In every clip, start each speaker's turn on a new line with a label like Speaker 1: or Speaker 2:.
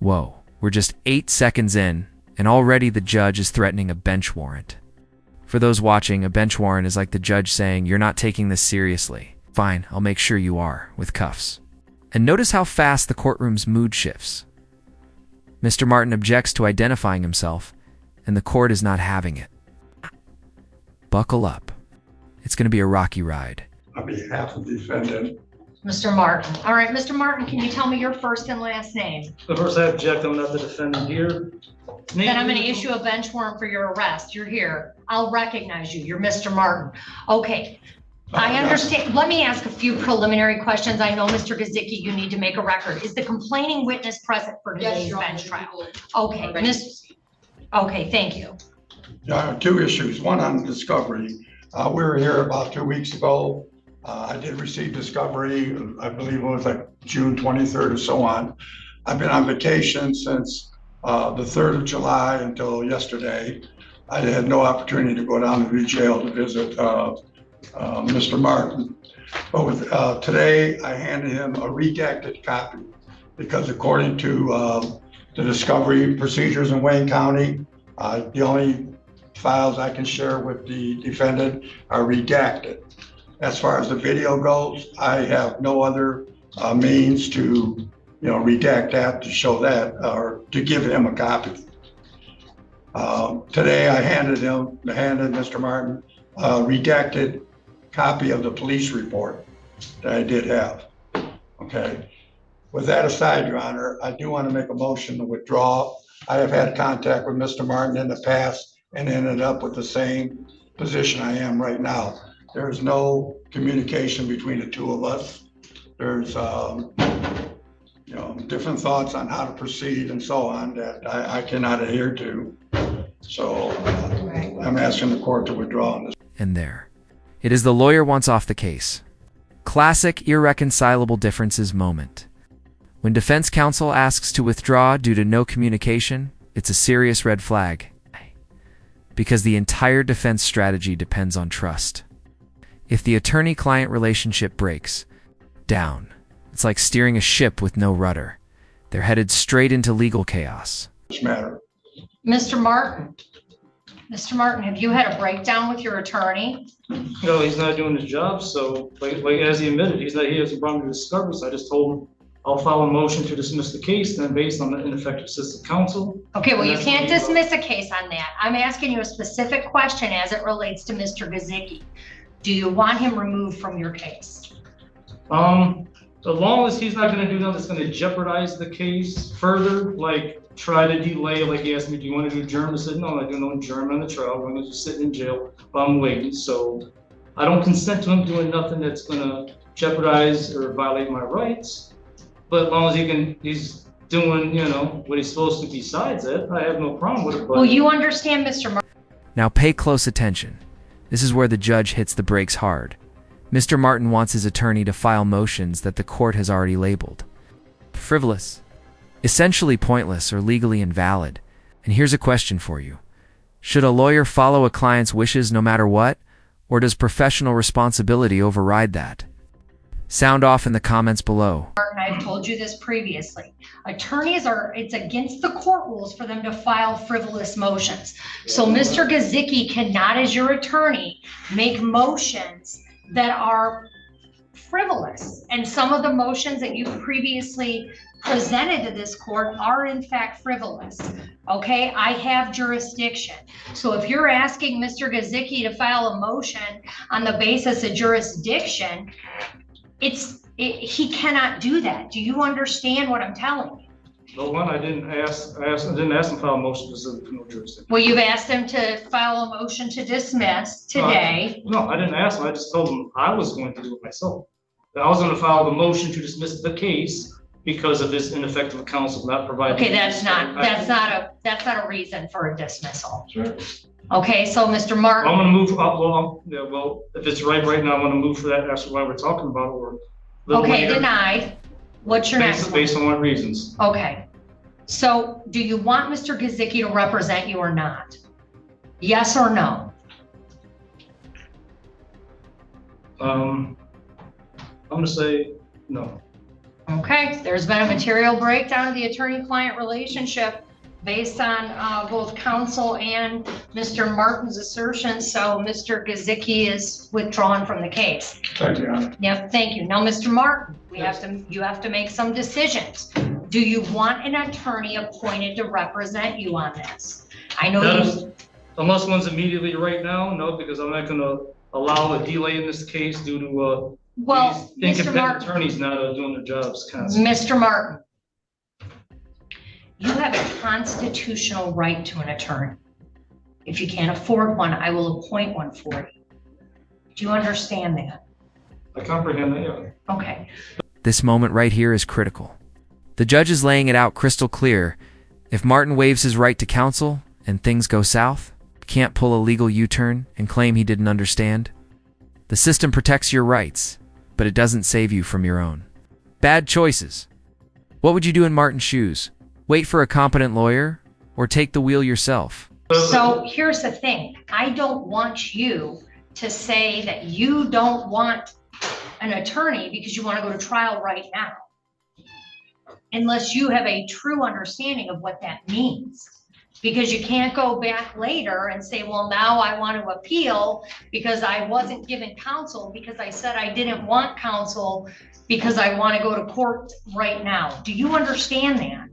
Speaker 1: Whoa, we're just 8 seconds in, and already the judge is threatening a bench warrant. For those watching, a bench warrant is like the judge saying, "You're not taking this seriously. Fine, I'll make sure you are," with cuffs. And notice how fast the courtroom's mood shifts. Mr. Martin objects to identifying himself, and the court is not having it. Buckle up. It's going to be a rocky ride.
Speaker 2: On behalf of the defendant.
Speaker 3: Mr. Martin. All right, Mr. Martin, can you tell me your first and last name?
Speaker 4: First, I object. I'm not the defendant here.
Speaker 3: Then I'm going to issue a bench warrant for your arrest. You're here. I'll recognize you. You're Mr. Martin. Okay. I understand. Let me ask a few preliminary questions. I know, Mr. Gaziki, you need to make a record. Is the complaining witness present for today's bench trial? Okay, okay, thank you.
Speaker 2: Two issues. One on discovery. We were here about 2 weeks ago. I did receive discovery. I believe it was like June 23rd or so on. I've been on vacation since the 3rd of July until yesterday. I had no opportunity to go down to the jail to visit Mr. Martin. But with, today, I handed him a redacted copy because according to the discovery procedures in Wayne County, the only files I can share with the defendant are redacted. As far as the video goes, I have no other means to, redact that, to show that, or to give him a copy. Today, I handed Mr. Martin a redacted copy of the police report that I did have. Okay. With that aside, Your Honor, I do want to make a motion to withdraw. I have had contact with Mr. Martin in the past and ended up with the same position I am right now. There's no communication between the two of us. There's, different thoughts on how to proceed and so on that I cannot adhere to. So I'm asking the court to withdraw on this.
Speaker 1: And there. It is the lawyer wants off the case. Classic irreconcilable differences moment. When defense counsel asks to withdraw due to no communication, it's a serious red flag. Because the entire defense strategy depends on trust. If the attorney-client relationship breaks down, it's like steering a ship with no rudder. They're headed straight into legal chaos.
Speaker 2: Matter.
Speaker 3: Mr. Martin, have you had a breakdown with your attorney?
Speaker 4: No, he's not doing his job. So, like as he admitted, he has a problem with discovery. So I just told him I'll file a motion to dismiss the case, then based on the ineffective assistance of counsel.
Speaker 3: Okay, well, you can't dismiss a case on that. I'm asking you a specific question as it relates to Mr. Gaziki. Do you want him removed from your case?
Speaker 4: As long as he's not going to do nothing that's going to jeopardize the case further, like try to delay, like he asked me, do you want to do adjournment? I said, no, I'm not doing no adjournment on the trial. I'm going to just sit in jail while I'm waiting. So I don't consent to him doing nothing that's going to jeopardize or violate my rights. But as long as he's doing, what he's supposed to besides that, I have no problem with it. But...
Speaker 3: Well, you understand, Mr. Martin.
Speaker 1: Now pay close attention. This is where the judge hits the brakes hard. Mr. Martin wants his attorney to file motions that the court has already labeled frivolous, essentially pointless or legally invalid. And here's a question for you. Should a lawyer follow a client's wishes no matter what, or does professional responsibility override that? Sound off in the comments below.
Speaker 3: Martin, I've told you this previously. It's against the court rules for them to file frivolous motions. So Mr. Gaziki cannot, as your attorney, make motions that are frivolous. And some of the motions that you've previously presented to this court are in fact frivolous. Okay, I have jurisdiction. So if you're asking Mr. Gaziki to file a motion on the basis of jurisdiction, he cannot do that. Do you understand what I'm telling you?
Speaker 4: No, one, I didn't ask him to file a motion specific to no jurisdiction.
Speaker 3: Well, you've asked him to file a motion to dismiss today.
Speaker 4: No, I didn't ask him. I just told him I was going to do it myself. That I was going to file the motion to dismiss the case because of his ineffective counsel not providing.
Speaker 3: Okay, that's not a reason for a dismissal.
Speaker 4: Sure.
Speaker 3: Okay, so Mr. Martin.
Speaker 4: I'm going to move. Well, if it's right now, I'm going to move for that. That's why we're talking about it. Or
Speaker 3: okay, denied. What's your next one?
Speaker 4: Based on what reasons?
Speaker 3: Okay. So do you want Mr. Gaziki to represent you or not? Yes or no?
Speaker 4: I'm going to say no.
Speaker 3: Okay, there's been a material breakdown of the attorney-client relationship based on both counsel and Mr. Martin's assertions. So Mr. Gaziki is withdrawn from the case.
Speaker 2: Thank you, Your Honor.
Speaker 3: Yep, thank you. Now, Mr. Martin,
Speaker 4: Yes.
Speaker 3: you have to make some decisions. Do you want an attorney appointed to represent you on this? I know you.
Speaker 4: Unless one's immediately right now, no, because I'm not going to allow a delay in this case due to
Speaker 3: Well,
Speaker 4: these
Speaker 3: Mr.
Speaker 4: incompetent
Speaker 3: Martin,
Speaker 4: attorneys not doing their jobs constantly.
Speaker 3: Mr. Martin, you have a constitutional right to an attorney. If you can't afford one, I will appoint one for you. Do you understand that?
Speaker 4: I comprehend that, yeah.
Speaker 3: Okay.
Speaker 1: This moment right here is critical. The judge is laying it out crystal clear. If Martin waives his right to counsel and things go south, can't pull a legal U-turn and claim he didn't understand. The system protects your rights, but it doesn't save you from your own. Bad choices. What would you do in Martin's shoes? Wait for a competent lawyer or take the wheel yourself?
Speaker 3: So here's the thing. I don't want you to say that you don't want an attorney because you want to go to trial right now, unless you have a true understanding of what that means. Because you can't go back later and say, well, now I want to appeal because I wasn't given counsel because I said I didn't want counsel because I want to go to court right now. Do you understand that?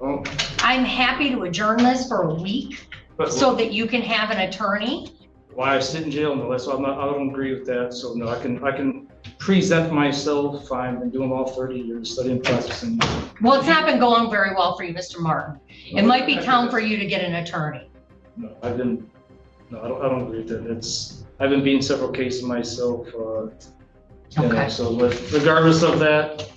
Speaker 4: Oh,
Speaker 3: I'm happy to adjourn this for a week
Speaker 4: but
Speaker 3: so that you can have an attorney.
Speaker 4: why I sit in jail? No, that's why I don't agree with that. So no, I can present myself fine. I've been doing all 30 years studying, practicing.
Speaker 3: Well, it's not been going very well for you, Mr. Martin. It might be time for you to get an attorney.
Speaker 4: No, I don't agree with that. I've been beating several cases myself.
Speaker 3: Okay.
Speaker 4: So regardless of that,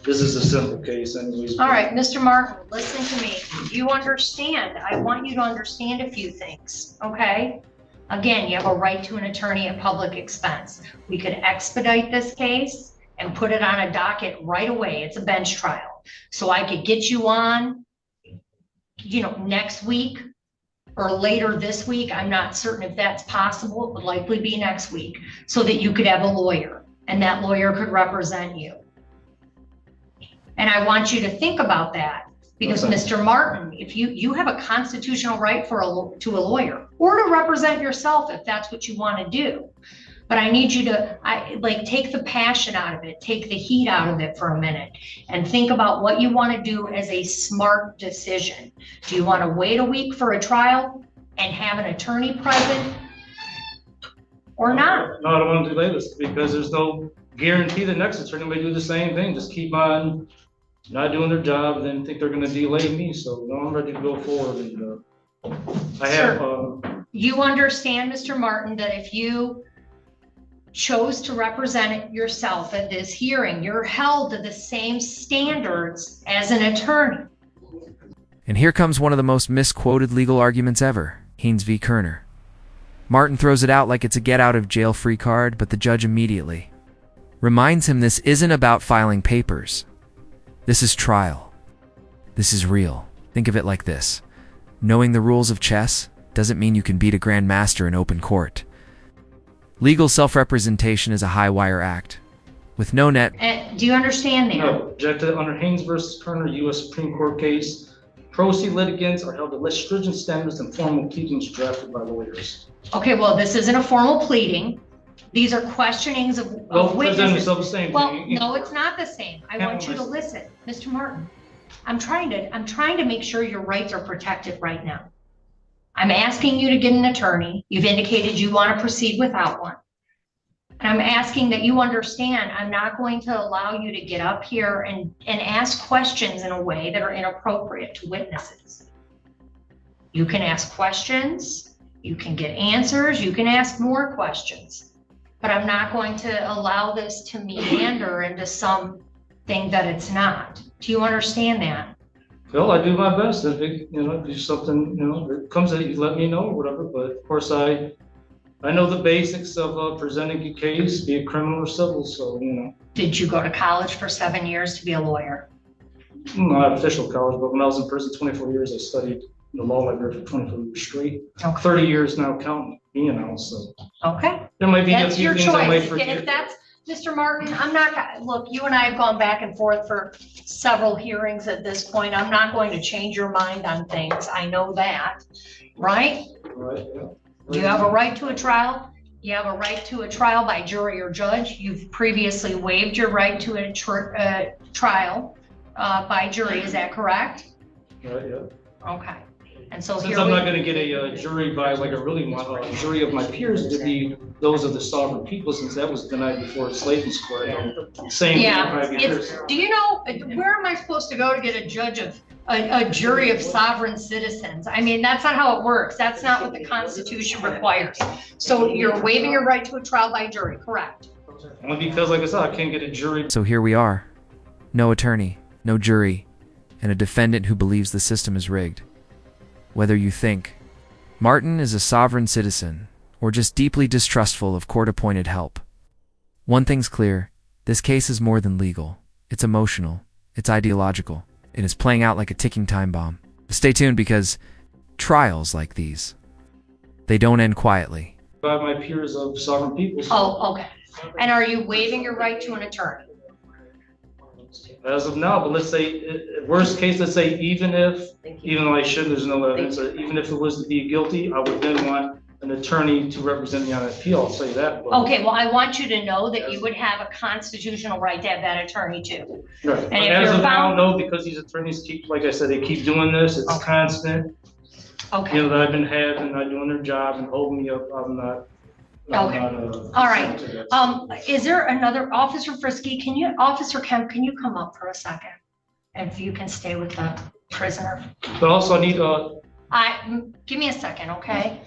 Speaker 4: this is a simple case anyways.
Speaker 3: All right, Mr. Martin, listen to me. You understand. I want you to understand a few things, okay? Again, you have a right to an attorney at public expense. We could expedite this case and put it on a docket right away. It's a bench trial. So I could get you on, next week or later this week. I'm not certain if that's possible. It would likely be next week so that you could have a lawyer and that lawyer could represent you. And I want you to think about that because
Speaker 4: Okay.
Speaker 3: Mr. Martin, if you have a constitutional right to a lawyer or to represent yourself if that's what you want to do. But I need you to take the passion out of it, take the heat out of it for a minute and think about what you want to do as a smart decision. Do you want to wait a week for a trial and have an attorney present or not?
Speaker 4: No, I don't want to delay this because there's no guarantee the next attorney may do the same thing. Just keep on not doing their job and then think they're going to delay me. So no, I'm ready to go forward. And I have.
Speaker 3: You understand, Mr. Martin, that if you chose to represent it yourself at this hearing, you're held to the same standards as an attorney.
Speaker 1: And here comes one of the most misquoted legal arguments ever, Haynes v. Kerner. Martin throws it out like it's a get-out-of-jail-free card, but the judge immediately reminds him this isn't about filing papers. This is trial. This is real. Think of it like this. Knowing the rules of chess doesn't mean you can beat a grandmaster in open court. Legal self-representation is a high-wire act, with no net.
Speaker 3: Do you understand that?
Speaker 4: No, objected under Haynes versus Kerner, U.S. Supreme Court case. Pro se litigants are held to less stringent standards than formal pleadings drafted by lawyers.
Speaker 3: Okay, well, this isn't a formal pleading. These are questionings of witnesses.
Speaker 4: The same
Speaker 3: Well,
Speaker 4: thing.
Speaker 3: no, it's not the same. I want you to listen, Mr. Martin. I'm trying to make sure your rights are protected right now. I'm asking you to get an attorney. You've indicated you want to proceed without one. And I'm asking that you understand I'm not going to allow you to get up here and ask questions in a way that are inappropriate to witnesses. You can ask questions, you can get answers, you can ask more questions. But I'm not going to allow this to meander into something that it's not. Do you understand that?
Speaker 4: Well, I do my best. If it, do something, that comes that you let me know or whatever. But of course, I know the basics of presenting a case, be it criminal or civil. So,
Speaker 3: Did you go to college for 7 years to be a lawyer?
Speaker 4: Not official college, but when I was in prison 24 years, I studied the law library for 24 years straight.
Speaker 3: Okay.
Speaker 4: 30 years now, counting me now. So
Speaker 3: Okay.
Speaker 4: there might be a
Speaker 3: That's
Speaker 4: few
Speaker 3: your
Speaker 4: things I might
Speaker 3: choice.
Speaker 4: forget.
Speaker 3: If that's Mr. Martin, I'm not, look, you and I have gone back and forth for several hearings at this point. I'm not going to change your mind on things. I know that, right?
Speaker 4: Right, yeah.
Speaker 3: You have a right to a trial. You have a right to a trial by jury or judge. You've previously waived your right to a trial by jury. Is that correct?
Speaker 4: Right, yeah.
Speaker 3: Okay. And so
Speaker 4: Since
Speaker 3: here
Speaker 4: I'm not going to get a jury by like I really want a jury of my peers to be those of the sovereign people, since that was denied before Slayton's court. Same.
Speaker 3: Yeah. Do you know where am I supposed to go to get a judge of a jury of sovereign citizens? I mean, that's not how it works. That's not what the Constitution requires. So you're waiving your right to a trial by jury, correct?
Speaker 4: Only because, like I said, I can't get a jury.
Speaker 1: So here we are. No attorney, no jury, and a defendant who believes the system is rigged. Whether you think Martin is a sovereign citizen or just deeply distrustful of court-appointed help, one thing's clear: this case is more than legal. It's emotional. It's ideological. It is playing out like a ticking time bomb. Stay tuned, because trials like these, they don't end quietly.
Speaker 4: By my peers of sovereign people.
Speaker 3: Oh, okay. And are you waiving your right to an attorney?
Speaker 4: As of now, but let's say, worst case, let's say even though I shouldn't, there's no evidence, even if it was to be guilty, I would then want an attorney to represent me on appeal, I'll say that. But,
Speaker 3: Okay, well, I want you to know that you would have a constitutional right to have that attorney too.
Speaker 4: right.
Speaker 3: And
Speaker 4: But
Speaker 3: if
Speaker 4: as
Speaker 3: you're
Speaker 4: of now,
Speaker 3: found-
Speaker 4: no, because these attorneys keep, like I said, they keep doing this, it's
Speaker 3: Okay.
Speaker 4: constant.
Speaker 3: Okay,
Speaker 4: You know, that I've been having, not doing their job and holding me up, I'm not.
Speaker 3: Okay. All right. Is there another Officer Frisky? Officer Kemp, can you come up for a second? If you can stay with the prisoner.
Speaker 4: But also I need,
Speaker 3: Give me a second, okay?